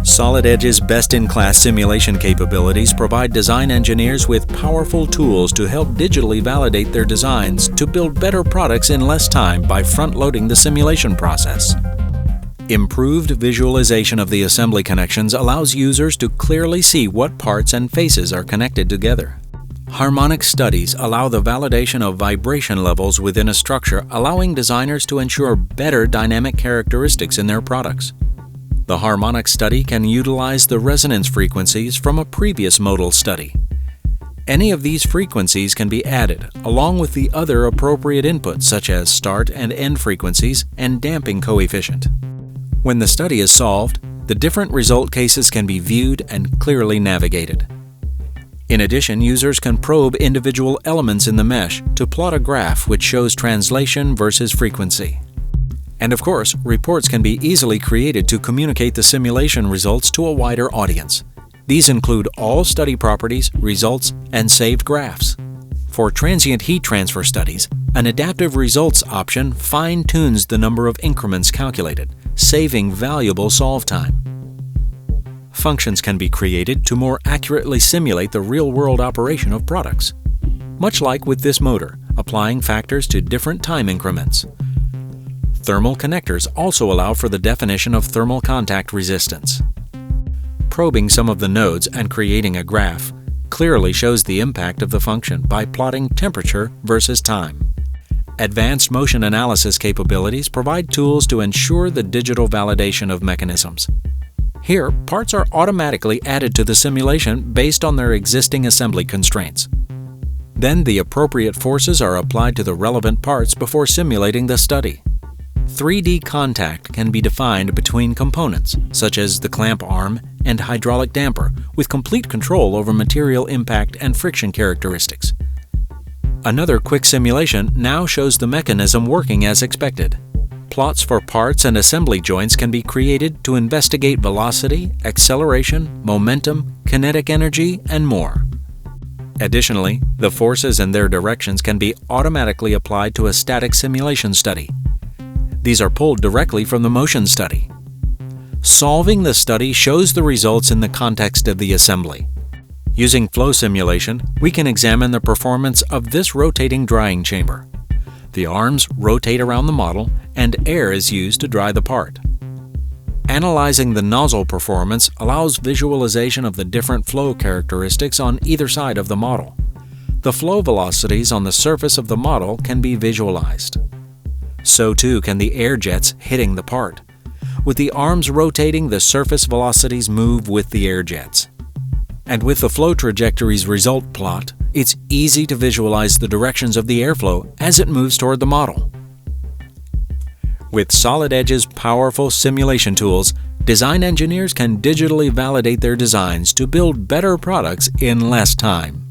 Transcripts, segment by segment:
Solid Edge's best-in-class simulation capabilities provide design engineers with powerful tools to help digitally validate their designs to build better products in less time by front-loading the simulation process. Improved visualization of the assembly connections allows users to clearly see what parts and faces are connected together. Harmonic studies allow the validation of vibration levels within a structure, allowing designers to ensure better dynamic characteristics in their products. The harmonic study can utilize the resonance frequencies from a previous modal study. Any of these frequencies can be added, along with the other appropriate inputs such as start and end frequencies and damping coefficient. When the study is solved, the different result cases can be viewed and clearly navigated. In addition, users can probe individual elements in the mesh to plot a graph which shows translation versus frequency. And of course, reports can be easily created to communicate the simulation results to a wider audience. These include all study properties, results, and saved graphs. For transient heat transfer studies, an adaptive results option fine-tunes the number of increments calculated, saving valuable solve time. Functions can be created to more accurately simulate the real-world operation of products. Much like with this motor, applying factors to different time increments. Thermal connectors also allow for the definition of thermal contact resistance. Probing some of the nodes and creating a graph clearly shows the impact of the function by plotting temperature versus time. Advanced motion analysis capabilities provide tools to ensure the digital validation of mechanisms. Here, parts are automatically added to the simulation based on their existing assembly constraints. Then the appropriate forces are applied to the relevant parts before simulating the study. 3D contact can be defined between components, such as the clamp arm and hydraulic damper, with complete control over material impact and friction characteristics. Another quick simulation now shows the mechanism working as expected. Plots for parts and assembly joints can be created to investigate velocity, acceleration, momentum, kinetic energy, and more. Additionally, the forces and their directions can be automatically applied to a static simulation study. These are pulled directly from the motion study. Solving the study shows the results in the context of the assembly. Using flow simulation, we can examine the performance of this rotating drying chamber. The arms rotate around the model, and air is used to dry the part. Analyzing the nozzle performance allows visualization of the different flow characteristics on either side of the model. The flow velocities on the surface of the model can be visualized. So too can the air jets hitting the part. With the arms rotating, the surface velocities move with the air jets. And with the flow trajectories result plot, it's easy to visualize the directions of the airflow as it moves toward the model. With Solid Edge's powerful simulation tools, design engineers can digitally validate their designs to build better products in less time.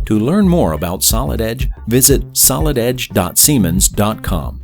To learn more about Solid Edge, visit solidedge.siemens.com.